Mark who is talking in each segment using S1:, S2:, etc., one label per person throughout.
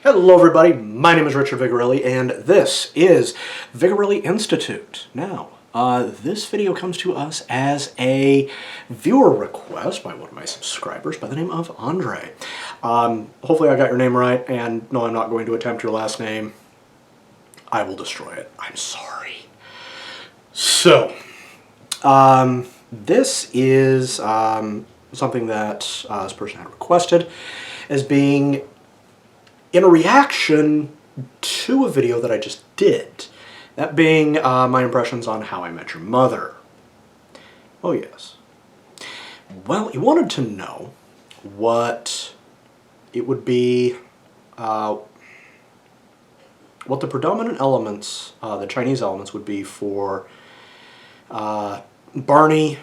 S1: Hello everybody, my name is Richard Vigorelli and this is Vigorelli Institute. Now, this video comes to us as a viewer request by one of my subscribers by the name of Andre. Hopefully I got your name right, and no, I'm not going to attempt your last name. I will destroy it. I'm sorry. So, this is something that this person had requested as being in a reaction to a video that I just did. That being my impressions on How I Met Your Mother. Oh yes. Well, he wanted to know what it would be, what the predominant elements, the Chinese elements would be for Barney,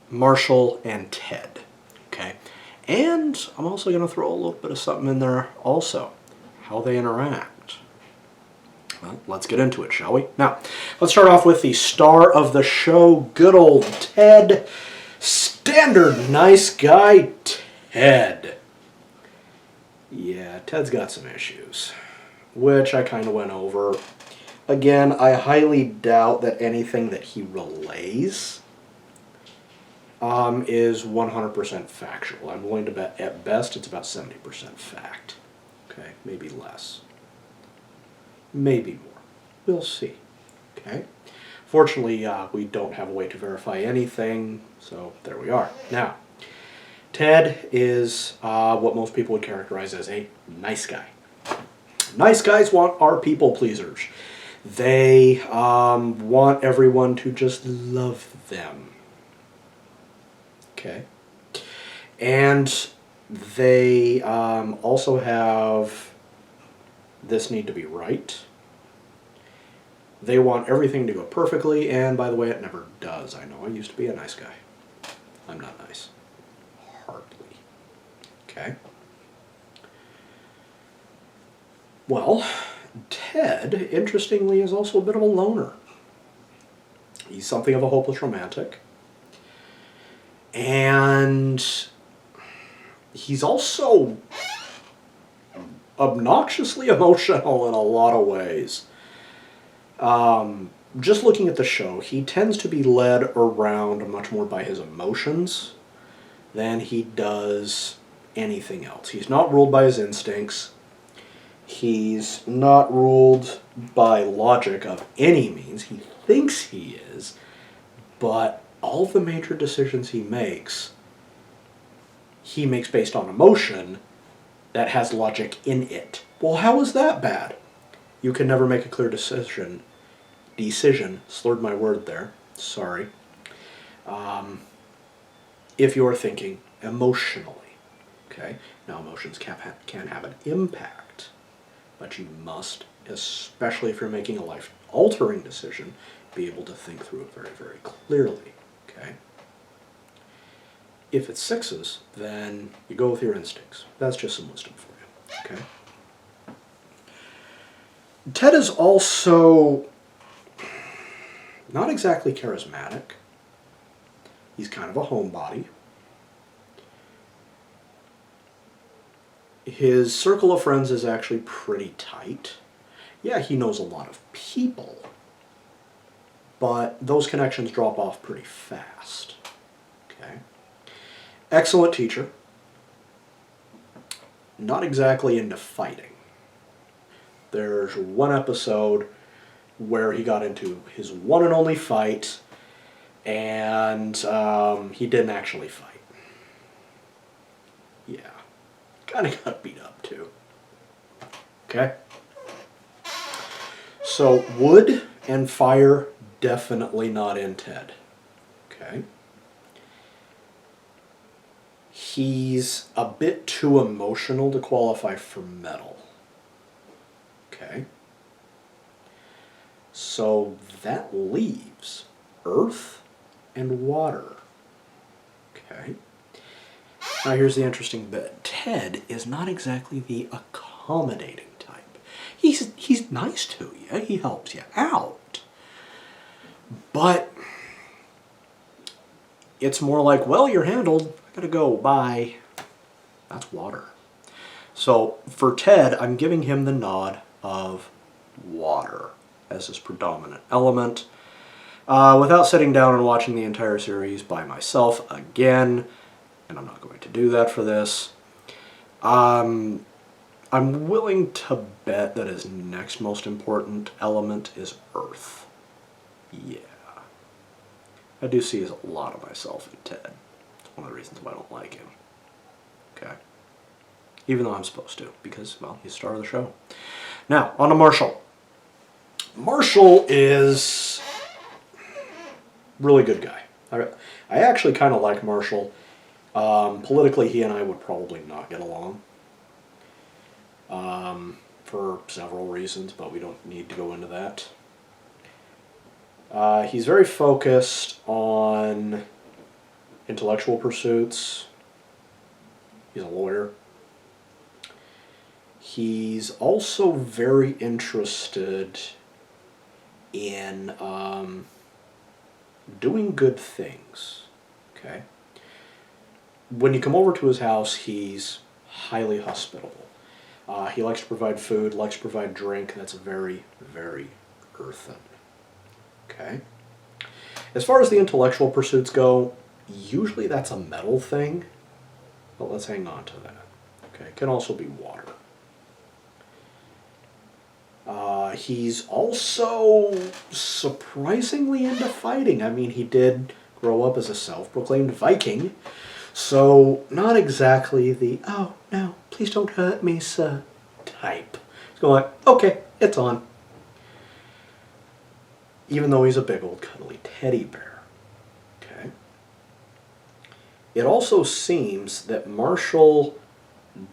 S1: Marshall, and Ted. Okay? And I'm also going to throw a little bit of something in there also. How they interact. Well, let's get into it, shall we? Now, let's start off with the star of the show, good old Ted. Standard nice guy, Ted. Yeah, Ted's got some issues, which I kind of went over. Again, I highly doubt that anything that he relays is 100% factual. I'm willing to bet at best it's about 70% fact. Okay, maybe less. Maybe more. We'll see. Okay? Fortunately, we don't have a way to verify anything, so there we are. Now, Ted is what most people would characterize as a nice guy. Nice guys are people pleasers. They want everyone to just love them. Okay? And they also have this need to be right. They want everything to go perfectly, and by the way, it never does. I know I used to be a nice guy. I'm not nice. Hardly. Okay? Well, Ted, interestingly, is also a bit of a loner. He's something of a hopeless romantic. And he's also obnoxiously emotional in a lot of ways. Just looking at the show, he tends to be led around much more by his emotions than he does anything else. He's not ruled by his instincts. He's not ruled by logic of any means. He thinks he is, but all of the major decisions he makes based on emotion that has logic in it. Well, how is that bad? You can never make a clear decision, slurred my word there, sorry, if you're thinking emotionally, okay? Now, emotions can have an impact, but you must, especially if you're making a life-altering decision, be able to think through it very, very clearly, okay? If it's sixes, then you go with your instincts. That's just some wisdom for you, okay? Ted is also not exactly charismatic. He's kind of a homebody. His circle of friends is actually pretty tight. Yeah, he knows a lot of people, but those connections drop off pretty fast, okay? Excellent teacher. Not exactly into fighting. There's one episode where he got into his one and only fight, and he didn't actually fight. Yeah. Kind of got beat up too. Okay? So, wood and fire, definitely not in Ted. Okay? He's a bit too emotional to qualify for metal. Okay? So that leaves earth and water. Okay? Now here's the interesting bit. Ted is not exactly the accommodating type. He's nice to you. He helps you out. But it's more like, well, you're handled. I gotta go. Bye. That's water. So for Ted, I'm giving him the nod of water as his predominant element. Without sitting down and watching the entire series by myself again, and I'm not going to do that for this, I'm willing to bet that his next most important element is Earth. Yeah. I do see a lot of myself in Ted. It's one of the reasons why I don't like him. Okay. Even though I'm supposed to, because, well, he's the star of the show. Now, on to Marshall. Marshall is a really good guy. I actually kind of like Marshall. Politically, he and I would probably not get along. For several reasons, but we don't need to go into that. He's very focused on intellectual pursuits. He's a lawyer. He's also very interested in doing good things. Okay. When you come over to his house, he's highly hospitable. He likes to provide food, likes to provide drink. That's very, very earthen. Okay. As far as the intellectual pursuits go, usually that's a metal thing, but let's hang on to that. Okay. It can also be water. He's also surprisingly into fighting. I mean, he did grow up as a self-proclaimed Viking, so not exactly the, oh, no, please don't hurt me, sir, type. He's going like, okay, it's on. Even though he's a big old cuddly teddy bear. Okay. It also seems that Marshall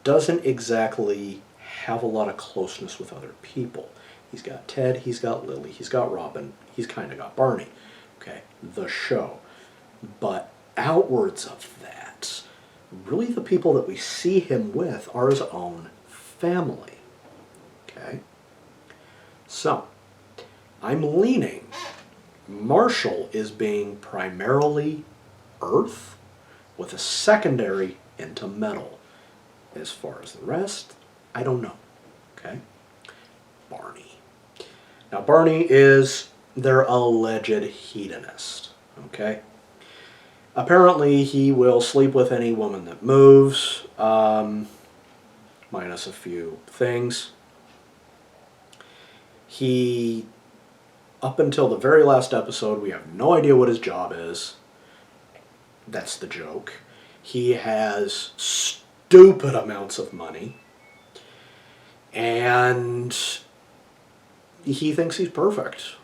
S1: doesn't exactly have a lot of closeness with other people. He's got Ted, he's got Lily, he's got Robin, he's kind of got Barney. Okay, the show. But outwards of that, really the people that we see him with are his own family. Okay? So, I'm leaning Marshall is being primarily earth with a secondary into metal. As far as the rest, I don't know. Okay? Barney. Now, Barney is their alleged hedonist. Okay? Apparently, he will sleep with any woman that moves, minus a few things. He, up until the very last episode, we have no idea what his job is. That's the joke. He has stupid amounts of money. And he thinks he's perfect.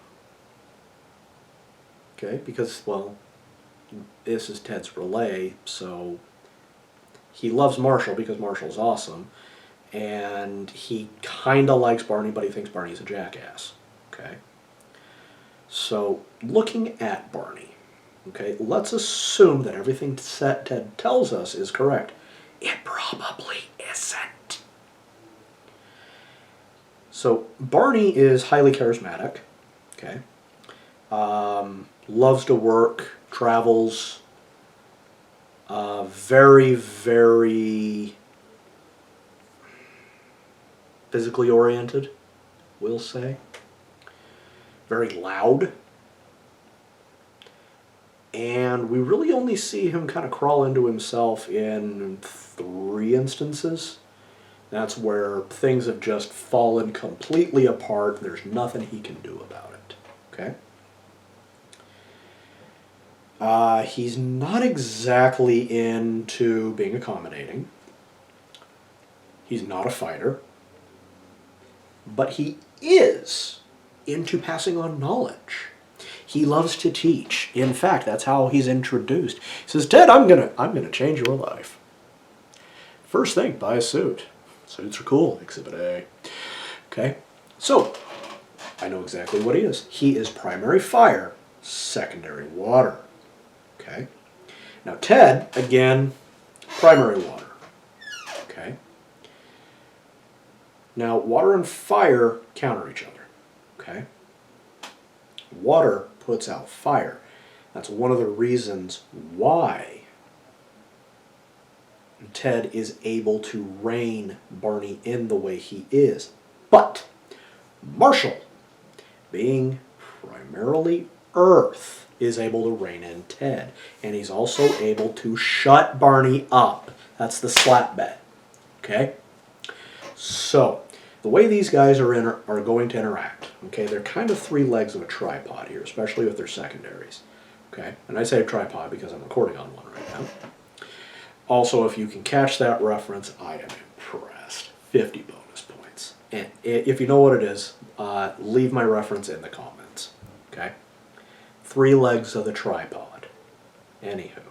S1: Okay, because, well, this is Ted's relay, so he loves Marshall because Marshall's awesome, and he kind of likes Barney, but he thinks Barney's a jackass. Okay? So, looking at Barney, okay, let's assume that everything Ted tells us is correct. It probably isn't. So, Barney is highly charismatic, okay? Loves to work, travels, very, very physically oriented, we'll say. Very loud. And we really only see him kind of crawl into himself in 3 instances. That's where things have just fallen completely apart. There's nothing he can do about it. Okay? He's not exactly into being accommodating. He's not a fighter. But he is into passing on knowledge. He loves to teach. In fact, that's how he's introduced. He says, Ted, I'm gonna change your life. First thing, buy a suit. Suits are cool, Exhibit A. Okay, so I know exactly what he is. He is primary fire, secondary water. Okay, now Ted, again, primary water. Okay, now water and fire counter each other. Okay, water puts out fire. That's one of the reasons why Ted is able to rein Barney in the way he is. But Marshal, being primarily Earth, is able to rein in Ted. And he's also able to shut Barney up. That's the slap bet. Okay? So, the way these guys are going to interact, okay, they're kind of three legs of a tripod here, especially with their secondaries. Okay? And I say tripod because I'm recording on one right now. Also, if you can catch that reference, I am impressed. 50 bonus points. And if you know what it is, leave my reference in the comments. Okay? Three legs of the tripod. Anywho.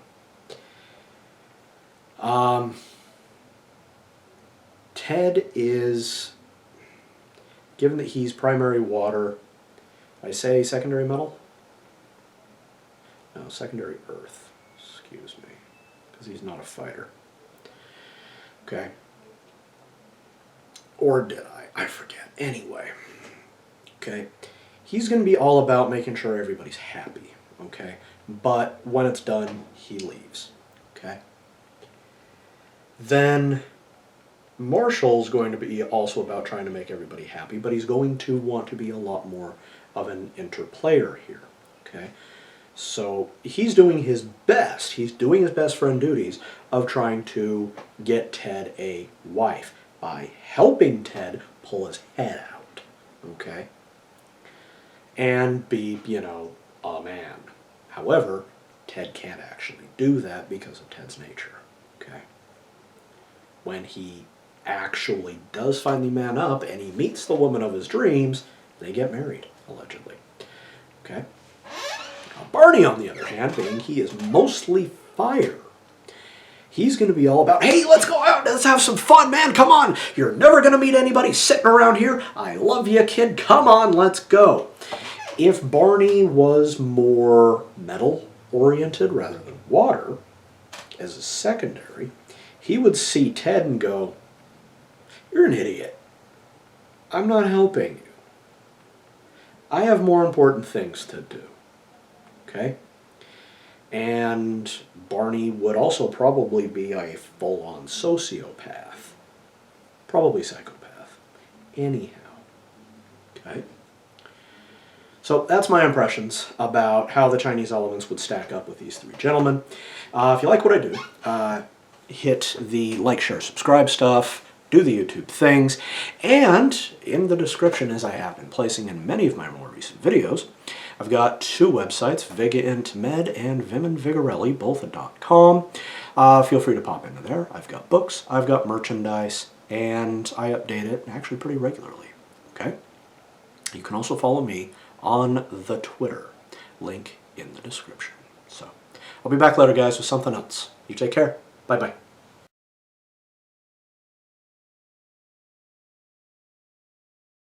S1: Ted is, given that he's primary water, I say secondary metal? No, secondary earth. Excuse me. Because he's not a fighter. Okay. Or did I? I forget. Anyway. Okay. He's going to be all about making sure everybody's happy. Okay. But when it's done, he leaves. Okay. Then Marshall's going to be also about trying to make everybody happy, but he's going to want to be a lot more of an interplayer here. Okay. So he's doing his best. He's doing his best friend duties of trying to get Ted a wife by helping Ted pull his head out. Okay? And be, you know, a man. However, Ted can't actually do that because of Ted's nature. Okay? When he actually does finally man up and he meets the woman of his dreams, they get married, allegedly. Okay? Barney, on the other hand, being he is mostly fire, he's going to be all about, hey, let's go out, let's have some fun, man, come on. You're never going to meet anybody sitting around here. I love you, kid. Come on, let's go. If Barney was more metal-oriented rather than water, as a secondary, he would see Ted and go, you're an idiot. I'm not helping you. I have more important things to do. Okay? And Barney would also probably be a full-on sociopath. Probably psychopath. Anyhow. Okay? So that's my impressions about how the Chinese elements would stack up with these three gentlemen. If you like what I do, hit the like, share, subscribe stuff, do the YouTube things, and in the description, as I have been placing in many of my more recent videos, I've got two websites, VigaIntMed and Vigorelli, both at .com. Feel free to pop into there. I've got books, I've got merchandise, and I update it actually pretty regularly. Okay? You can also follow me on the Twitter, link in the description. So, I'll be back later, guys, with something else. You take care. Bye-bye.